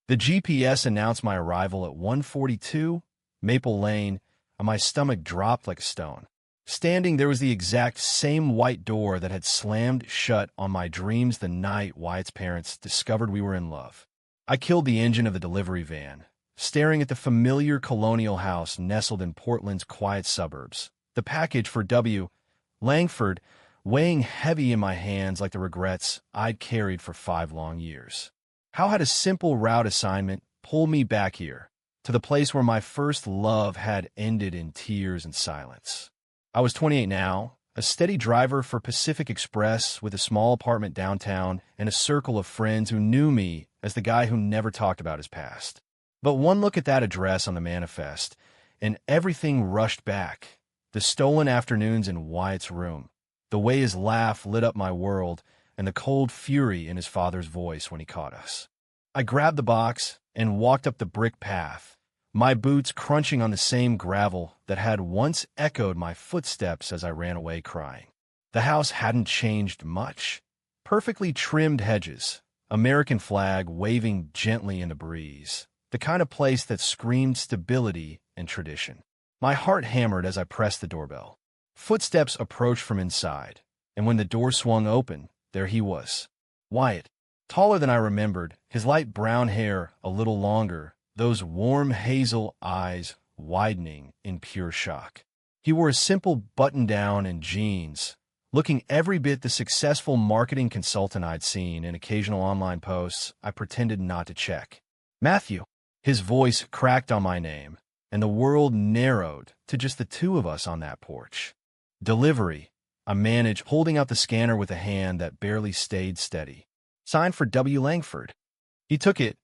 The GPS announced my arrival at 142 Maple Lane, and my stomach dropped like a stone. Standing there was the exact same white door that had slammed shut on my dreams the night Wyatt's parents discovered we were in love. I killed the engine of the delivery van, staring at the familiar colonial house nestled in Portland's quiet suburbs. The package for W. Langford weighing heavy in my hands like the regrets I'd carried for 5 long years. How had a simple route assignment pulled me back here, to the place where my first love had ended in tears and silence? I was 28 now, a steady driver for Pacific Express with a small apartment downtown and a circle of friends who knew me as the guy who never talked about his past. But one look at that address on the manifest, and everything rushed back. The stolen afternoons in Wyatt's room, the way his laugh lit up my world, and the cold fury in his father's voice when he caught us. I grabbed the box and walked up the brick path, my boots crunching on the same gravel that had once echoed my footsteps as I ran away crying. The house hadn't changed much. Perfectly trimmed hedges, American flag waving gently in the breeze, the kind of place that screamed stability and tradition. My heart hammered as I pressed the doorbell. Footsteps approached from inside, and when the door swung open, there he was. Wyatt, taller than I remembered, his light brown hair a little longer, those warm hazel eyes widening in pure shock. He wore a simple button-down and jeans, looking every bit the successful marketing consultant I'd seen in occasional online posts I pretended not to check. Matthew. His voice cracked on my name, and the world narrowed to just the two of us on that porch. Delivery, I managed, holding out the scanner with a hand that barely stayed steady. Signed for W. Langford. He took it,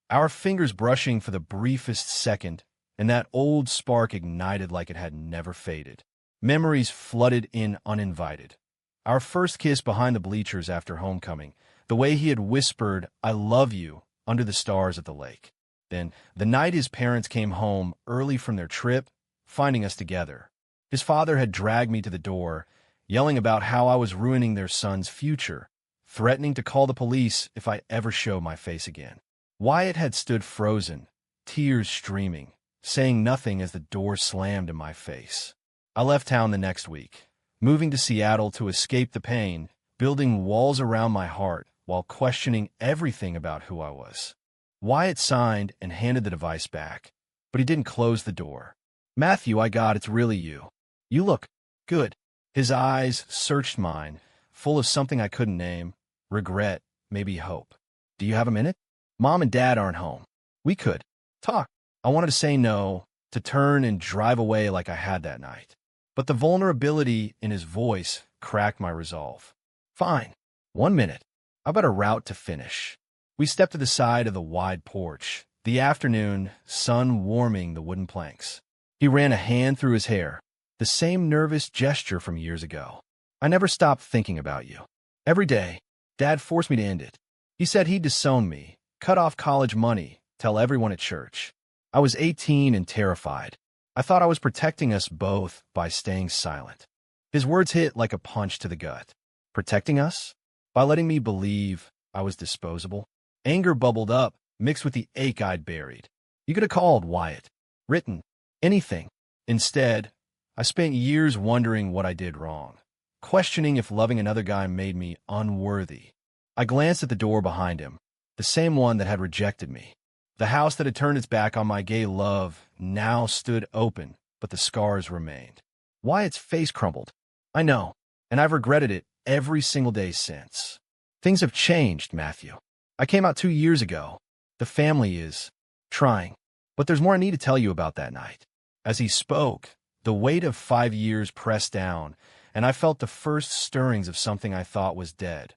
our fingers brushing for the briefest second, and that old spark ignited like it had never faded. Memories flooded in uninvited. Our first kiss behind the bleachers after homecoming, the way he had whispered, "I love you," under the stars at the lake. Then, the night his parents came home early from their trip, finding us together. His father had dragged me to the door, yelling about how I was ruining their son's future, threatening to call the police if I ever showed my face again. Wyatt had stood frozen, tears streaming, saying nothing as the door slammed in my face. I left town the next week, moving to Seattle to escape the pain, building walls around my heart while questioning everything about who I was. Wyatt signed and handed the device back, but he didn't close the door. "Matthew, I got it's really you. You look good." His eyes searched mine, full of something I couldn't name, regret, maybe hope. "Do you have a minute? Mom and Dad aren't home. We could talk." I wanted to say no, to turn and drive away like I had that night. But the vulnerability in his voice cracked my resolve. "Fine. 1 minute. I've got a route to finish." We stepped to the side of the wide porch, the afternoon sun warming the wooden planks. He ran a hand through his hair, the same nervous gesture from years ago. "I never stopped thinking about you. Every day, Dad forced me to end it. He said he'd disown me, cut off college money, tell everyone at church. I was 18 and terrified. I thought I was protecting us both by staying silent." His words hit like a punch to the gut. Protecting us? By letting me believe I was disposable? Anger bubbled up, mixed with the ache I'd buried. You could have called, Wyatt, written, anything. Instead, I spent years wondering what I did wrong, questioning if loving another guy made me unworthy. I glanced at the door behind him, the same one that had rejected me. The house that had turned its back on my gay love now stood open, but the scars remained. Wyatt's face crumbled. "I know, and I've regretted it every single day since. Things have changed, Matthew. I came out 2 years ago. The family is trying. But there's more I need to tell you about that night." As he spoke, the weight of 5 years pressed down, and I felt the first stirrings of something I thought was dead.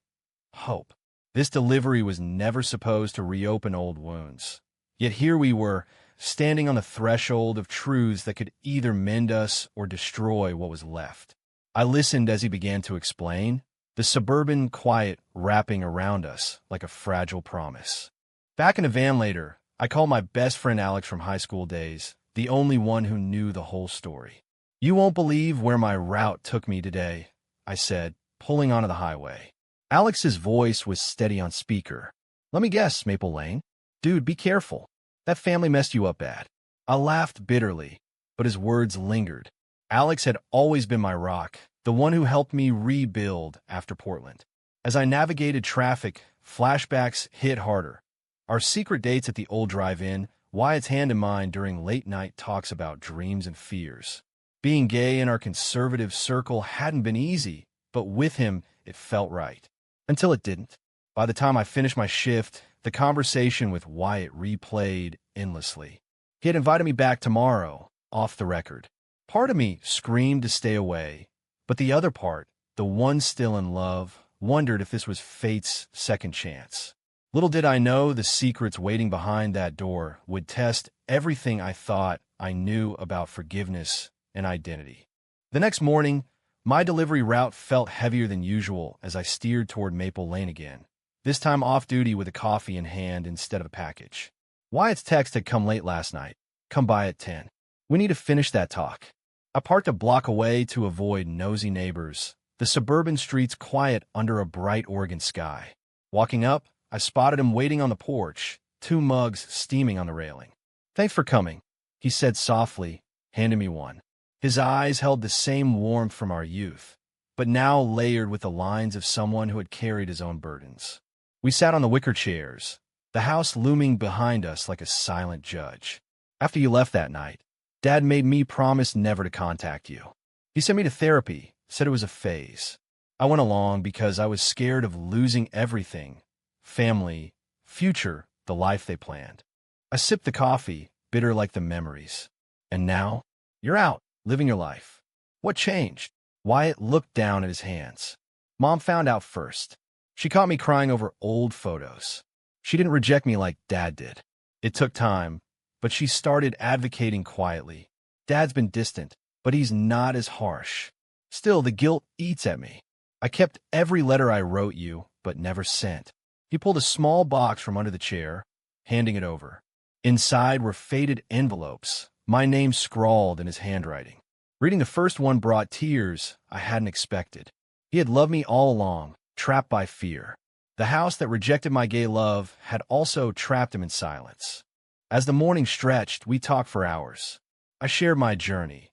Hope. This delivery was never supposed to reopen old wounds. Yet here we were, standing on the threshold of truths that could either mend us or destroy what was left. I listened as he began to explain, the suburban quiet wrapping around us like a fragile promise. Back in a van later, I called my best friend Alex from high school days, the only one who knew the whole story. "You won't believe where my route took me today," I said, pulling onto the highway. Alex's voice was steady on speaker. "Let me guess, Maple Lane?" Dude, be careful. That family messed you up bad. I laughed bitterly, but his words lingered. Alex had always been my rock, the one who helped me rebuild after Portland. As I navigated traffic, flashbacks hit harder. Our secret dates at the old drive-in, Wyatt's hand in mine during late-night talks about dreams and fears. Being gay in our conservative circle hadn't been easy, but with him, it felt right. Until it didn't. By the time I finished my shift, the conversation with Wyatt replayed endlessly. He had invited me back tomorrow, off the record. Part of me screamed to stay away, but the other part, the one still in love, wondered if this was fate's second chance. Little did I know the secrets waiting behind that door would test everything I thought I knew about forgiveness and identity. The next morning, my delivery route felt heavier than usual as I steered toward Maple Lane again, this time off-duty with a coffee in hand instead of a package. Wyatt's text had come late last night. Come by at 10. We need to finish that talk. I parked a block away to avoid nosy neighbors, the suburban streets quiet under a bright Oregon sky. Walking up, I spotted him waiting on the porch, 2 mugs steaming on the railing. Thanks for coming, he said softly, handing me one. His eyes held the same warmth from our youth, but now layered with the lines of someone who had carried his own burdens. We sat on the wicker chairs, the house looming behind us like a silent judge. After you left that night, Dad made me promise never to contact you. He sent me to therapy, said it was a phase. I went along because I was scared of losing everything. Family, future, the life they planned. I sipped the coffee, bitter like the memories. And now, you're out, living your life. What changed? Wyatt looked down at his hands. Mom found out first. She caught me crying over old photos. She didn't reject me like Dad did. It took time, but she started advocating quietly. Dad's been distant, but he's not as harsh. Still, the guilt eats at me. I kept every letter I wrote you, but never sent. He pulled a small box from under the chair, handing it over. Inside were faded envelopes, my name scrawled in his handwriting. Reading the first one brought tears I hadn't expected. He had loved me all along, trapped by fear. The house that rejected my gay love had also trapped him in silence. As the morning stretched, we talked for hours. I shared my journey,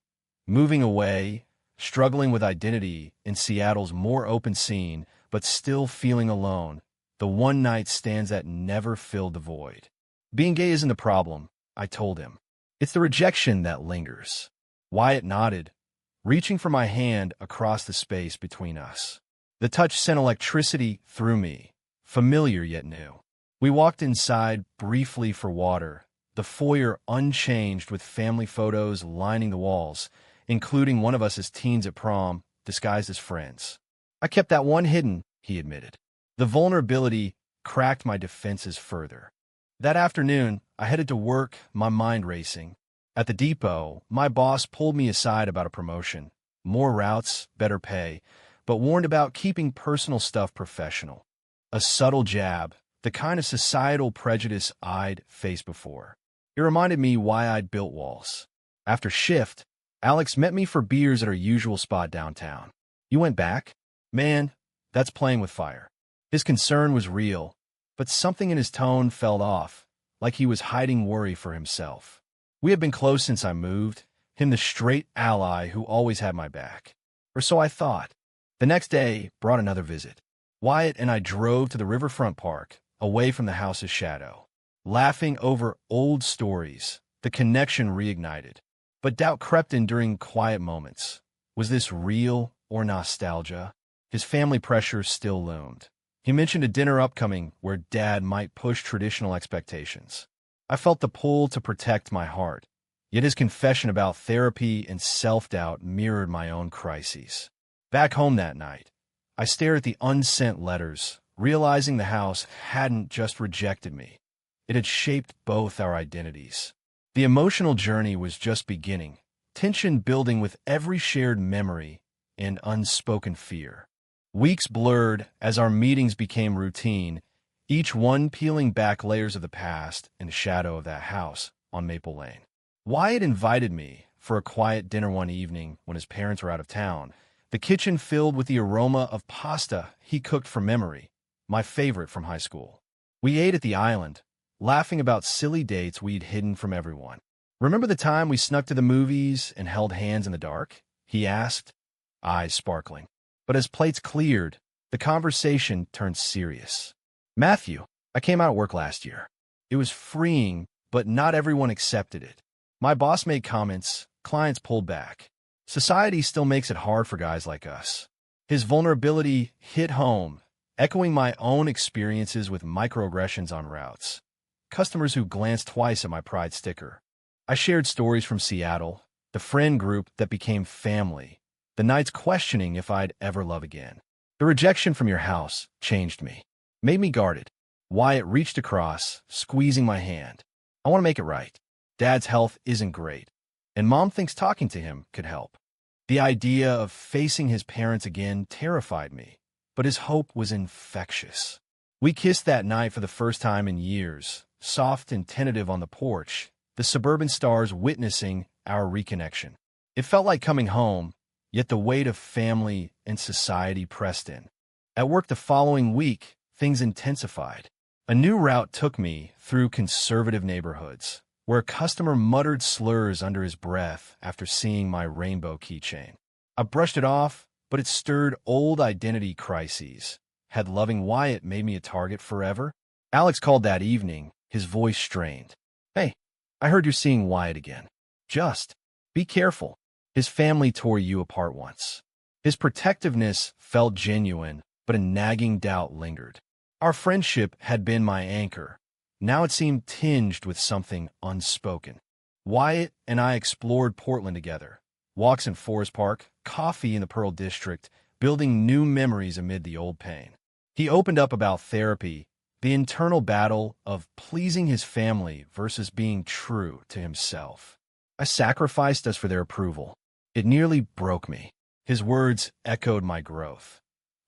moving away, struggling with identity in Seattle's more open scene, but still feeling alone, the one-night stands that never filled the void. Being gay isn't the problem, I told him. It's the rejection that lingers. Wyatt nodded, reaching for my hand across the space between us. The touch sent electricity through me, familiar yet new. We walked inside briefly for water, the foyer unchanged with family photos lining the walls, including one of us as teens at prom, disguised as friends. I kept that one hidden, he admitted. The vulnerability cracked my defenses further. That afternoon, I headed to work, my mind racing. At the depot, my boss pulled me aside about a promotion. More routes, better pay, but warned about keeping personal stuff professional. A subtle jab, the kind of societal prejudice I'd faced before. It reminded me why I'd built walls. After shift, Alex met me for beers at our usual spot downtown. You went back? Man, that's playing with fire. His concern was real, but something in his tone felt off, like he was hiding worry for himself. We had been close since I moved, him the straight ally who always had my back. Or so I thought. The next day brought another visit. Wyatt and I drove to the riverfront park, away from the house's shadow. Laughing over old stories, the connection reignited. But doubt crept in during quiet moments. Was this real or nostalgia? His family pressure still loomed. He mentioned a dinner upcoming where Dad might push traditional expectations. I felt the pull to protect my heart, yet his confession about therapy and self-doubt mirrored my own crises. Back home that night, I stared at the unsent letters, realizing the house hadn't just rejected me. It had shaped both our identities. The emotional journey was just beginning, tension building with every shared memory and unspoken fear. Weeks blurred as our meetings became routine, each one peeling back layers of the past in the shadow of that house on Maple Lane. Wyatt invited me for a quiet dinner one evening when his parents were out of town, the kitchen filled with the aroma of pasta he cooked from memory, my favorite from high school. We ate at the island, laughing about silly dates we'd hidden from everyone. "Remember the time we snuck to the movies and held hands in the dark?" he asked, eyes sparkling. But as plates cleared, the conversation turned serious. "Matthew, I came out of work last year. It was freeing, but not everyone accepted it. My boss made comments, clients pulled back. Society still makes it hard for guys like us." His vulnerability hit home, echoing my own experiences with microaggressions on routes. Customers who glanced twice at my pride sticker. I shared stories from Seattle, the friend group that became family, the nights questioning if I'd ever love again. "The rejection from your house changed me, made me guarded." Wyatt reached across, squeezing my hand. "I want to make it right. Dad's health isn't great, and Mom thinks talking to him could help." The idea of facing his parents again terrified me, but his hope was infectious. We kissed that night for the first time in years, soft and tentative on the porch, the suburban stars witnessing our reconnection. It felt like coming home, yet the weight of family and society pressed in. At work the following week, things intensified. A new route took me through conservative neighborhoods, where a customer muttered slurs under his breath after seeing my rainbow keychain. I brushed it off, but it stirred old identity crises. Had loving Wyatt made me a target forever? Alex called that evening, his voice strained. "Hey, I heard you're seeing Wyatt again. Just be careful. His family tore you apart once." His protectiveness felt genuine, but a nagging doubt lingered. Our friendship had been my anchor. Now it seemed tinged with something unspoken. Wyatt and I explored Portland together. Walks in Forest Park, coffee in the Pearl District, building new memories amid the old pain. He opened up about therapy, the internal battle of pleasing his family versus being true to himself. "I sacrificed us for their approval. It nearly broke me." His words echoed my growth.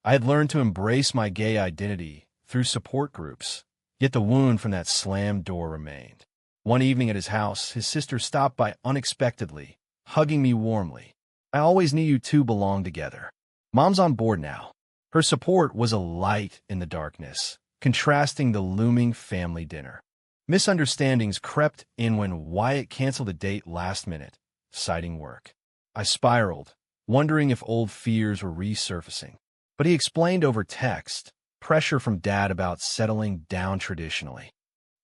I had learned to embrace my gay identity through support groups, yet the wound from that slammed door remained. One evening at his house, his sister stopped by unexpectedly, hugging me warmly. "I always knew you two belonged together. Mom's on board now." Her support was a light in the darkness, contrasting the looming family dinner. Misunderstandings crept in when Wyatt canceled a date last minute, citing work. I spiraled, wondering if old fears were resurfacing. But he explained over text, pressure from Dad about settling down traditionally.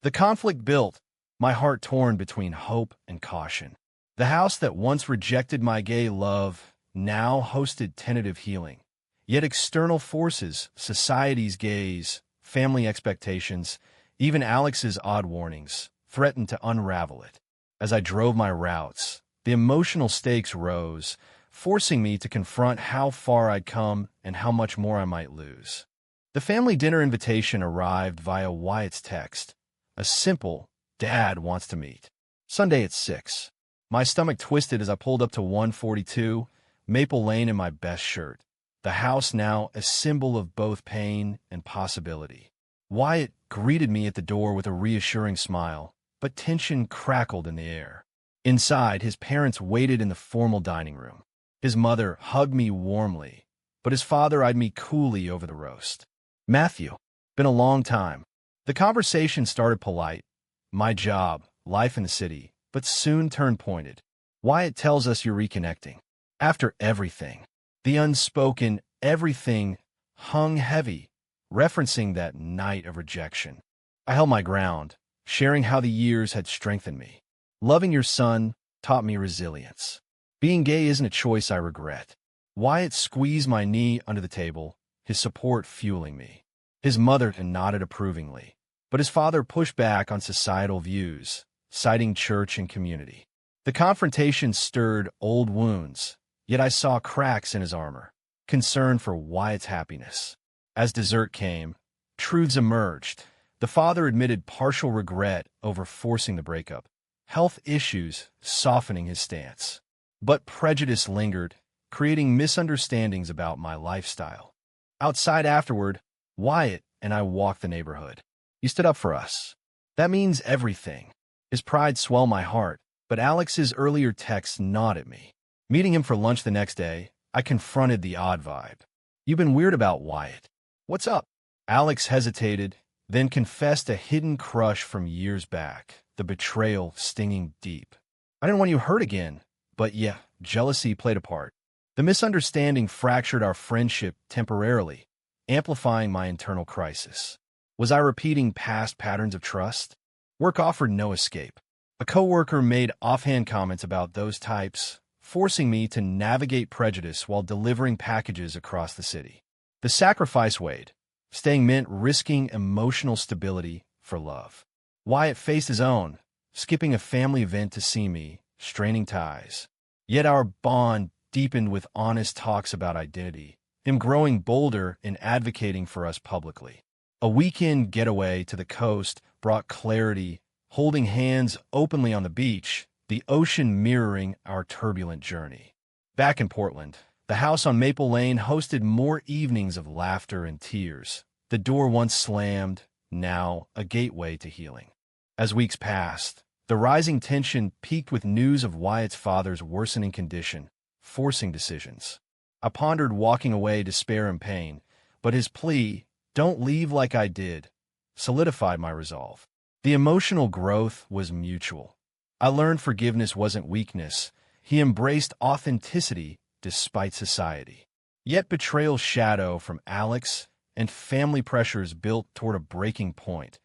The conflict built, my heart torn between hope and caution. The house that once rejected my gay love now hosted tentative healing. Yet external forces, society's gaze, family expectations, even Alex's odd warnings, threatened to unravel it. As I drove my routes, the emotional stakes rose, forcing me to confront how far I'd come and how much more I might lose. The family dinner invitation arrived via Wyatt's text. A simple, "Dad wants to meet." Sunday at 6. My stomach twisted as I pulled up to 142 Maple Lane in my best shirt. The house now a symbol of both pain and possibility. Wyatt greeted me at the door with a reassuring smile, but tension crackled in the air. Inside, his parents waited in the formal dining room. His mother hugged me warmly, but his father eyed me coolly over the roast. "Matthew, been a long time." The conversation started polite. My job, life in the city, but soon turned pointed. "Wyatt tells us you're reconnecting. After everything." The unspoken everything hung heavy, referencing that night of rejection. I held my ground, sharing how the years had strengthened me. "Loving your son taught me resilience. Being gay isn't a choice I regret." Wyatt squeezed my knee under the table, his support fueling me. His mother nodded approvingly, but his father pushed back on societal views, citing church and community. The confrontation stirred old wounds, yet I saw cracks in his armor, concern for Wyatt's happiness. As dessert came, truths emerged. The father admitted partial regret over forcing the breakup, health issues softening his stance. But prejudice lingered, creating misunderstandings about my lifestyle. Outside afterward, Wyatt and I walked the neighborhood. He stood up for us. That means everything. His pride swelled my heart, but Alex's earlier text gnawed at me. Meeting him for lunch the next day, I confronted the odd vibe. "You've been weird about Wyatt. What's up?" Alex hesitated, then confessed a hidden crush from years back, the betrayal stinging deep. I didn't want you hurt again, but yeah, jealousy played a part. The misunderstanding fractured our friendship temporarily, amplifying my internal crisis. Was I repeating past patterns of trust? Work offered no escape. A coworker made offhand comments about those types, forcing me to navigate prejudice while delivering packages across the city. The sacrifice weighed. Staying meant risking emotional stability for love. Wyatt faced his own, skipping a family event to see me, straining ties. Yet our bond deepened with honest talks about identity, him growing bolder in advocating for us publicly. A weekend getaway to the coast brought clarity, holding hands openly on the beach, the ocean mirroring our turbulent journey. Back in Portland, the house on Maple Lane hosted more evenings of laughter and tears. The door once slammed, now a gateway to healing. As weeks passed, the rising tension peaked with news of Wyatt's father's worsening condition, forcing decisions. I pondered walking away, despair and pain, but his plea, "Don't leave like I did," solidified my resolve. The emotional growth was mutual. I learned forgiveness wasn't weakness. He embraced authenticity despite society. Yet betrayal's shadow from Alex and family pressures built toward a breaking point,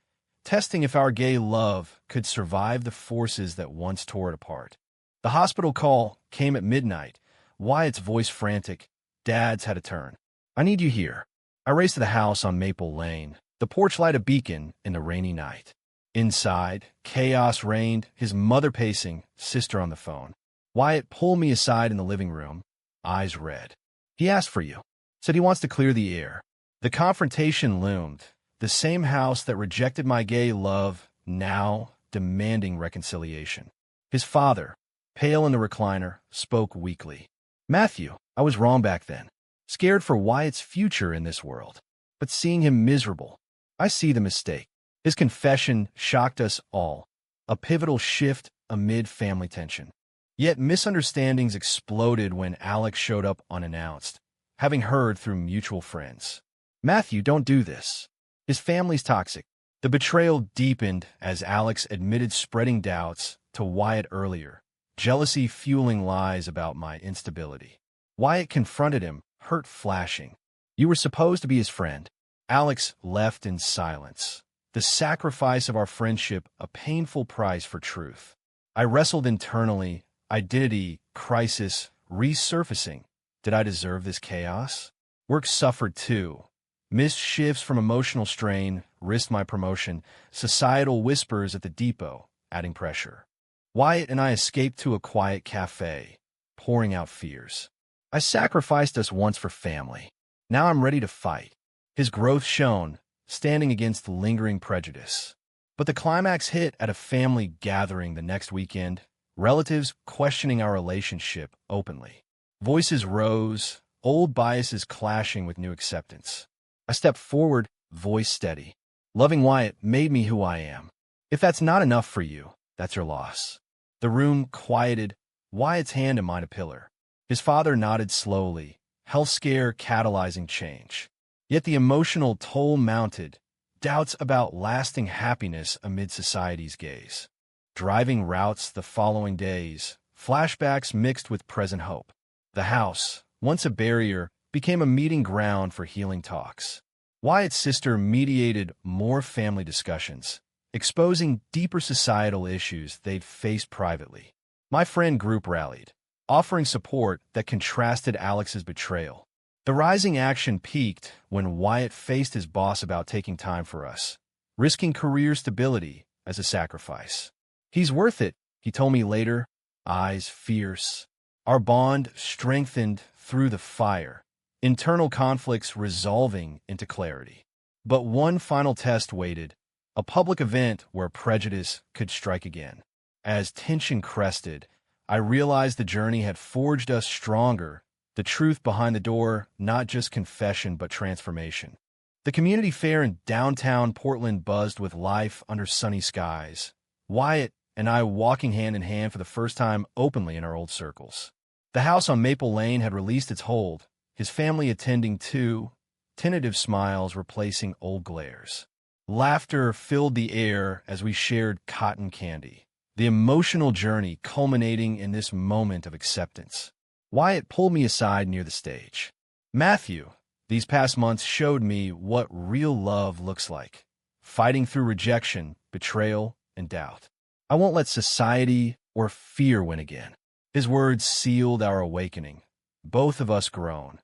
testing if our gay love could survive the forces that once tore it apart. The hospital call came at midnight, Wyatt's voice frantic. "Dad's had a turn. I need you here." I raced to the house on Maple Lane, the porch light a beacon in the rainy night. Inside, chaos reigned, his mother pacing, sister on the phone. Wyatt pulled me aside in the living room, eyes red. "He asked for you. Said he wants to clear the air." The confrontation loomed, the same house that rejected my gay love, now demanding reconciliation. His father, pale in the recliner, spoke weakly. "Matthew, I was wrong back then. Scared for Wyatt's future in this world. But seeing him miserable, I see the mistake." His confession shocked us all, a pivotal shift amid family tension. Yet misunderstandings exploded when Alex showed up unannounced, having heard through mutual friends. "Matthew, don't do this. His family's toxic." The betrayal deepened as Alex admitted spreading doubts to Wyatt earlier, jealousy fueling lies about my instability. Wyatt confronted him, hurt flashing. "You were supposed to be his friend." Alex left in silence, the sacrifice of our friendship a painful price for truth. I wrestled internally, identity, crisis, resurfacing. Did I deserve this chaos? Work suffered too. Missed shifts from emotional strain, risked my promotion, societal whispers at the depot, adding pressure. Wyatt and I escaped to a quiet cafe, pouring out fears. I sacrificed us once for family. Now I'm ready to fight. His growth shone, standing against lingering prejudice. But the climax hit at a family gathering the next weekend, relatives questioning our relationship openly. Voices rose, old biases clashing with new acceptance. I stepped forward, voice steady. "Loving Wyatt made me who I am. If that's not enough for you, that's your loss." The room quieted, Wyatt's hand in mine a pillar. His father nodded slowly, health scare catalyzing change. Yet the emotional toll mounted, doubts about lasting happiness amid society's gaze. Driving routes the following days, flashbacks mixed with present hope. The house, once a barrier, became a meeting ground for healing talks. Wyatt's sister mediated more family discussions, exposing deeper societal issues they'd faced privately. My friend group rallied, offering support that contrasted Alex's betrayal. The rising action peaked when Wyatt faced his boss about taking time for us, risking career stability as a sacrifice. "He's worth it," he told me later, eyes fierce. Our bond strengthened through the fire, internal conflicts resolving into clarity. But one final test waited, a public event where prejudice could strike again. As tension crested, I realized the journey had forged us stronger, the truth behind the door, not just confession but transformation. The community fair in downtown Portland buzzed with life under sunny skies. Wyatt and I walking hand in hand for the first time openly in our old circles. The house on Maple Lane had released its hold, his family attending too, tentative smiles replacing old glares. Laughter filled the air as we shared cotton candy, the emotional journey culminating in this moment of acceptance. Wyatt pulled me aside near the stage. "Matthew, these past months showed me what real love looks like, fighting through rejection, betrayal, and doubt. I won't let society or fear win again." His words sealed our awakening, both of us grown.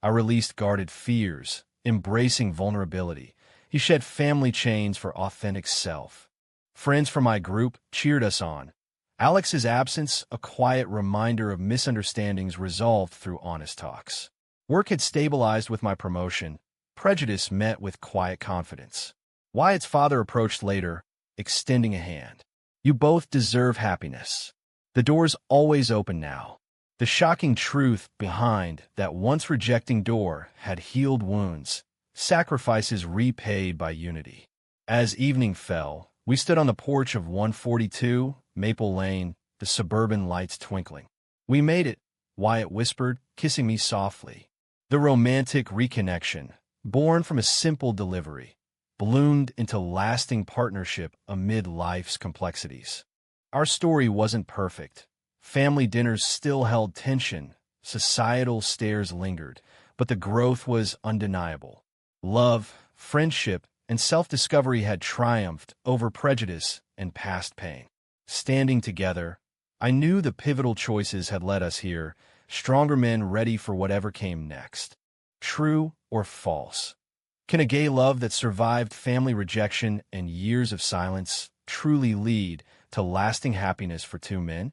I released guarded fears, embracing vulnerability. He shed family chains for authentic self. Friends from my group cheered us on. Alex's absence, a quiet reminder of misunderstandings resolved through honest talks. Work had stabilized with my promotion. Prejudice met with quiet confidence. Wyatt's father approached later, extending a hand. "You both deserve happiness. The door's always open now." The shocking truth behind that once rejecting door had healed wounds, sacrifices repaid by unity. As evening fell, we stood on the porch of 142 Maple Lane, the suburban lights twinkling. "We made it," Wyatt whispered, kissing me softly. The romantic reconnection, born from a simple delivery, bloomed into lasting partnership amid life's complexities. Our story wasn't perfect. Family dinners still held tension, societal stares lingered, but the growth was undeniable. Love, friendship, and self-discovery had triumphed over prejudice and past pain. Standing together, I knew the pivotal choices had led us here, stronger men ready for whatever came next. True or false? Can a gay love that survived family rejection and years of silence truly lead to lasting happiness for two men?